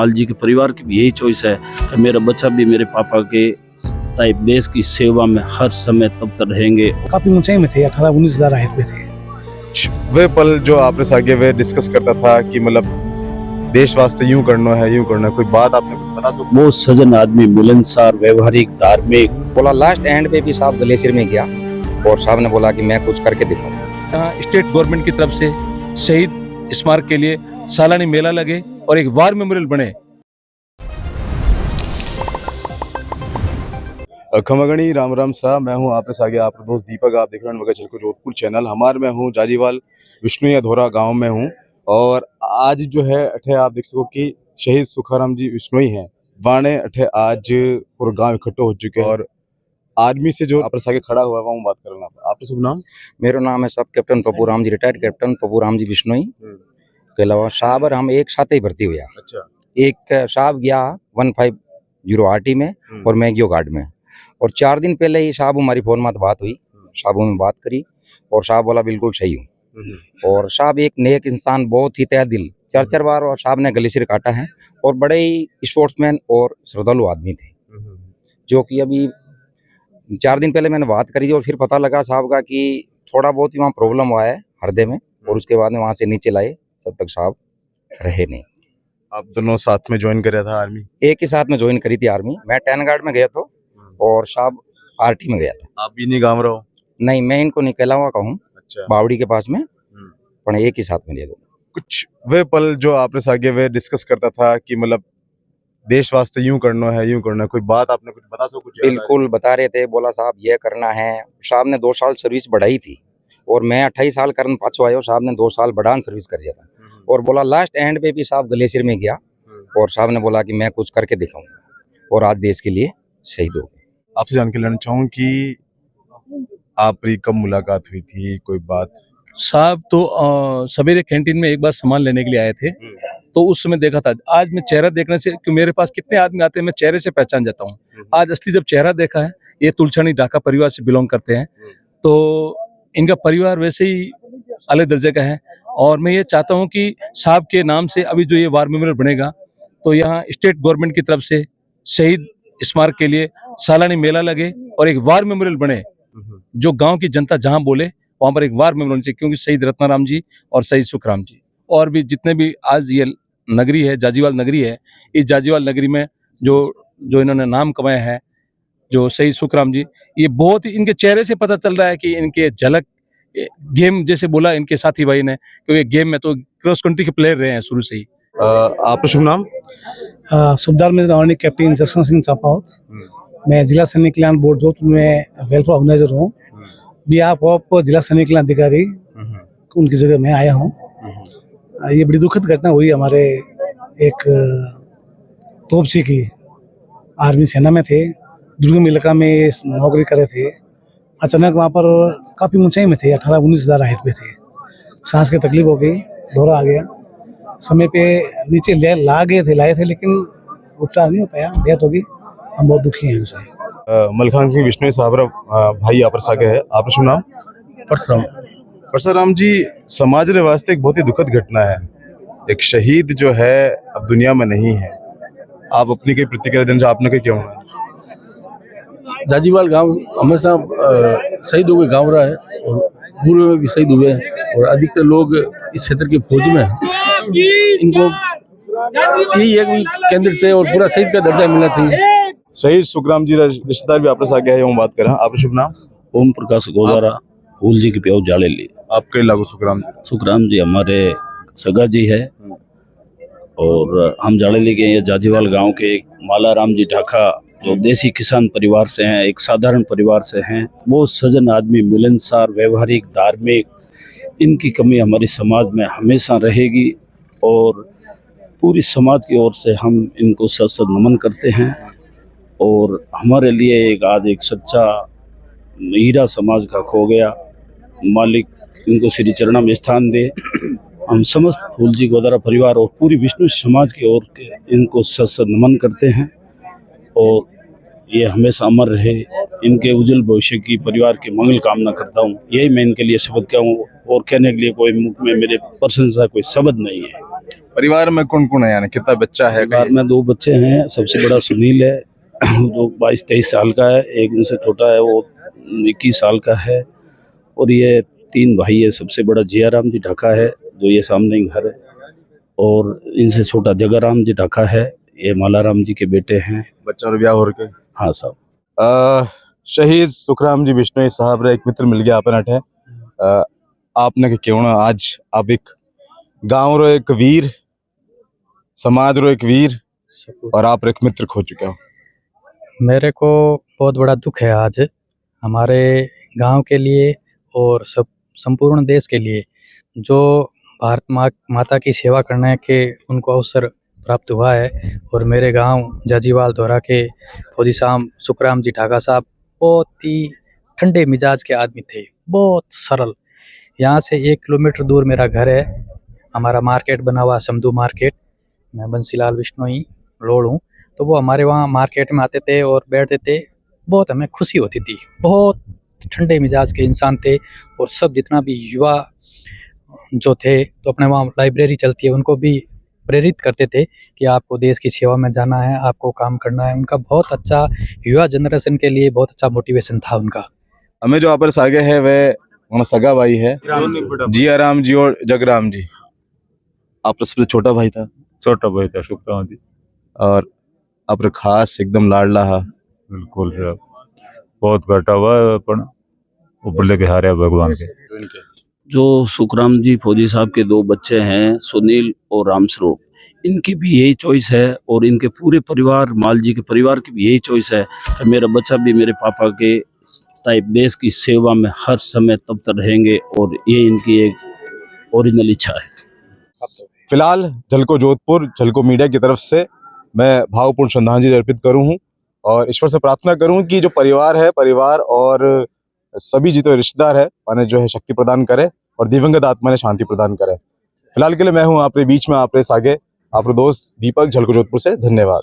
लाल जी के परिवार की भी यही चॉइस है कि मेरा बच्चा भी मेरे पापा के टाइप देश की सेवा में हर समय तब तक रहेंगे। काफी ऊंचाई में थे, 18-19 हाइट पे थे। वे पल जो आपने सागे वे डिस्कस करता था कि मतलब देश वास्ते यूं करना है, कोई बात आपने कुछ बता सकते? वो सजन आदमी, मिलनसार, व्यवहारिक, धार्मिक। बोला लास्ट एंड पे भी साहब ग्लेशियर में गया और साहब ने बोला कि मैं कुछ करके दिखाऊंगा। यहाँ स्टेट गवर्नमेंट की तरफ से शहीद स्मारक के लिए सालानी मेला लगे और एक वार मेमोरियल बने। खमगणी राम राम सा, मैं हूं आपके सागे आपका दोस्त दीपक। आप देख रहे हैं झलको जोधपुर चैनल। हमारे में हूं जाजीवाल विष्णु धोरा गांव में हूं और आज जो है अठे आप देख सको कि शहीद सुखाराम जी विष्णोई हैं वाणे अठे आज पूरा गांव इकट्ठो हो चुके हैं और आर्मी से जो आपके सागे खड़ा हुआ है वहाँ बात करना। आपका शुभ नाम? मेरा नाम है सब captain Pappu Ram ji, retired captain Pappu Ram ji Vishnoi के अलावा साहब और हम एक साथ ही भर्ती हुआ। अच्छा। एक साहब गया 150 आरटी में और मैं गयो गार्ड में और 4 दिन पहले ही साहब हमारी फोन में बात हुई, साहब में बात करी और साहब बोला बिल्कुल सही हूँ। और साहब एक नेक इंसान, बहुत ही तहे दिल, 4 बार और साहब ने ग्लेशियर काटा है और बड़े ही स्पोर्ट्समैन और श्रद्धालु आदमी थे। जो कि अभी 4 दिन पहले मैंने बात करी और फिर पता लगा साहब का कि थोड़ा बहुत ही वहाँ प्रॉब्लम हुआ है हृदय में और उसके बाद में वहाँ से नीचे लाए, जब तक साहब रहे नहीं। आप दोनों साथ में ज्वाइन कर था आर्मी? एक ही साथ में ज्वाइन करी थी आर्मी। मैं 10 गार्ड में गया था और साहब आरटी में गया था। आप भी नहीं गाँव रहो? नहीं, मैं इनको निकला हुआ कहूँ। अच्छा। बावड़ी के पास में, पर एक ही साथ में ले दो। कुछ वे पल जो आपने सागे वे डिस्कस करता था कि मतलब देश वास्ते यूं करना है, कोई बात आपने कुछ बता सको? कुछ बिल्कुल बता रहे थे, बोला साहब ये करना है। साहब ने 2 साल सर्विस बढ़ाई थी और मैं 28 साल करन पाछो आयो, साहब ने 2 साल बढ़ान सर्विस कर दिया था और बोला लास्ट एंड पे भी साहब ग्लेशियर में गया और साहब ने बोला कि मैं कुछ करके दिखाऊंगा और आज देश के लिए शहीद हो गए। आपसे जान के लेना चाहूँ कि आपकी कब मुलाकात हुई थी, कोई बात? साहब तो सवेरे कैंटीन में एक बार सामान लेने के लिए आए थे तो उस समय देखा था। आज मैं चेहरा देखने से, कि मेरे पास कितने आदमी आते हैं मैं चेहरे से पहचान जाता हूँ। आज असली जब चेहरा देखा है, ये तुलछानी ढाका परिवार से बिलोंग करते हैं तो इनका परिवार वैसे ही अलग दर्जे का है और मैं ये चाहता हूँ कि साहब के नाम से अभी जो ये वार मेमोरियल बनेगा तो यहाँ स्टेट गवर्नमेंट की तरफ से शहीद स्मारक के लिए सालानी मेला लगे और एक वार मेमोरियल बने। जो गांव की जनता जहां बोले वहां पर एक वार मेमोरियल चाहिए, क्योंकि शहीद रत्नाराम जी और शहीद सुखराम जी और भी जितने भी आज ये नगरी है, जाजीवाल नगरी है, इस जाजीवाल नगरी में जो इन्होंने नाम कमाया है, जो शहीद सुखराम जी, ये बहुत ही इनके चेहरे से पता चल रहा है कि इनके झलक गेम जैसे बोला इनके साथी भाई ने, क्योंकि गेम में तो क्रॉस कंट्री के प्लेयर रहे हैं शुरू से ही। आपका शुभ नाम? सुबदार में रवानी कैप्टन जसवंत सिंह चापावत। मैं जिला सैनिक कल्याण बोर्ड जोधपुर में वेलफेयर ऑर्गेनाइजर हूँ। बिहाफ ऑफ जिला सैनिक कल्याण अधिकारी उनकी जगह मैं आया हूँ। ये बड़ी दुखद घटना हुई। हमारे एक तोपची की आर्मी सेना में थे, दुर्गम इलाका में नौकरी कर रहे थे। अचानक वहाँ पर काफ़ी ऊंचाई में थे, 18-19 हाइट पे थे। सांस की तकलीफ हो गई, दौरा आ गया। समय पे नीचे लाए थे लेकिन उपचार नहीं हो पाया, डेथ हो गई। हम बहुत दुखी हैं उनसे। मलखान सिंह विष्णु साहब भाई आप सागे है। आपका शुभ नाम? परशुराम जी, समाज रे वास्ते एक बहुत ही दुखद घटना है। एक शहीद जो है अब दुनिया में नहीं है। आप अपनी कोई प्रतिक्रिया देना, आपने क्या क्यों? जाजीवाल गांव हमेशा शहीद हुए गांव रहा है और पूर्व में भी शहीद हुए हैं और अधिकतर लोग इस क्षेत्र की फौज में हैं। इनको यही एक भी केंद्र से और पूरा शहीद का दर्जा मिलना चाहिए। शहीद सुखराम जी रिश्तेदार भी आपके साथ है, बात करें। आपका शुभ नाम? ओम प्रकाश गोदारा, फूल जी की प्याऊ जाले ली। आपके लागू सुखराम जी हमारे सगा जी है और हम जाड़ेली के ये जाजीवाल गांव के एक मालाराम जी ढाका जो देसी किसान परिवार से हैं, एक साधारण परिवार से हैं। वो सजन आदमी, मिलनसार, व्यवहारिक, धार्मिक, इनकी कमी हमारी समाज में हमेशा रहेगी और पूरी समाज की ओर से हम इनको सत नमन करते हैं। और हमारे लिए आज एक सच्चा हीरा समाज का खो गया। मालिक इनको श्री चरणों में स्थान दे। हम समस्त फूलजी गोदारा परिवार और पूरी विष्णु समाज की ओर के इनको सत नमन करते हैं और ये हमेशा अमर रहे। इनके उज्जवल भविष्य की परिवार की मंगल कामना करता हूँ। यही मैं इनके लिए शब्द कहूँ और कहने के लिए कोई मुख में मेरे प्रशंसा कोई शब्द नहीं है। परिवार में कौन कौन है, यानी कितना बच्चा है? परिवार में 2 बच्चे हैं। सबसे बड़ा सुनील है जो 22-23 साल का है। एक उनसे छोटा है, वो 21 साल का है। और ये 3 भाई है। सबसे बड़ा जियाराम जी ढाका है जो ये सामने ही घर है, और इनसे छोटा जगाराम जी ढाका है, ये मालाराम जी के बेटे हैं। बच्चा और ब्याह हो रखे? हाँ साहब। शहीद सुखराम जी बिश्नोई साहब रे एक मित्र मिल गया अपन अठे। आपने के क्यों ना आज आप एक गांव रो एक वीर, समाज रो एक वीर, और आप रे एक मित्र खो चुके हो। मेरे को बहुत बड़ा दुख है आज हमारे गांव के लिए और सब संपूर्ण देश के लिए, जो भारत माता की सेवा करने के उनको अवसर प्राप्त हुआ है। और मेरे गांव जाजीवाल धोरा के फौजी साहब सुखराम जी ढाका साहब बहुत ही ठंडे मिजाज के आदमी थे, बहुत सरल। यहाँ से 1 किलोमीटर दूर मेरा घर है। हमारा मार्केट बना हुआ समधू मार्केट। मैं बंसीलाल बिश्नोई रोड हूँ, तो वो हमारे वहाँ मार्केट में आते थे और बैठते थे। बहुत हमें खुशी होती थी। बहुत ठंडे मिजाज के इंसान थे। और सब जितना भी युवा जो थे, तो अपने वहाँ लाइब्रेरी चलती है, उनको भी प्रेरित करते थे कि आपको देश की सेवा में जाना है, आपको काम करना है। उनका बहुत अच्छा युवा जनरेशन के लिए बहुत अच्छा मोटिवेशन था उनका। हमें जो आपस आगे है वह सगा भाई है, जियाराम जी और जगराम जी। आपका सबसे छोटा भाई था? छोटा भाई था सुखराम जी। और आप खास एकदम लाडला हा? बिल्कुल साहब, बहुत घटा हुआ अपन ऊपर लेके हारे भगवान के। जो सुखराम जी फौजी साहब के 2 बच्चे हैं, सुनील और रामस्वरूप, इनकी भी यही चॉइस है। और इनके पूरे परिवार, माल जी के परिवार की भी यही चॉइस है कि मेरा बच्चा भी मेरे पापा के टाइप देश की सेवा में हर समय तब तक रहेंगे। और ये इनकी एक ओरिजिनल इच्छा है। फिलहाल झलको जोधपुर, झलको मीडिया की तरफ से मैं भावपूर्ण श्रद्धांजलि अर्पित करूं हूं, और ईश्वर से प्रार्थना करूं कि जो परिवार है, परिवार और सभी जितने रिश्तेदार है, माने जो है शक्ति प्रदान करे और दिवंगत आत्मा ने शांति प्रदान करे। फिलहाल के लिए मैं हूं आपके बीच में, आपके आगे आपके दोस्त दीपक, झलको जोधपुर से। धन्यवाद।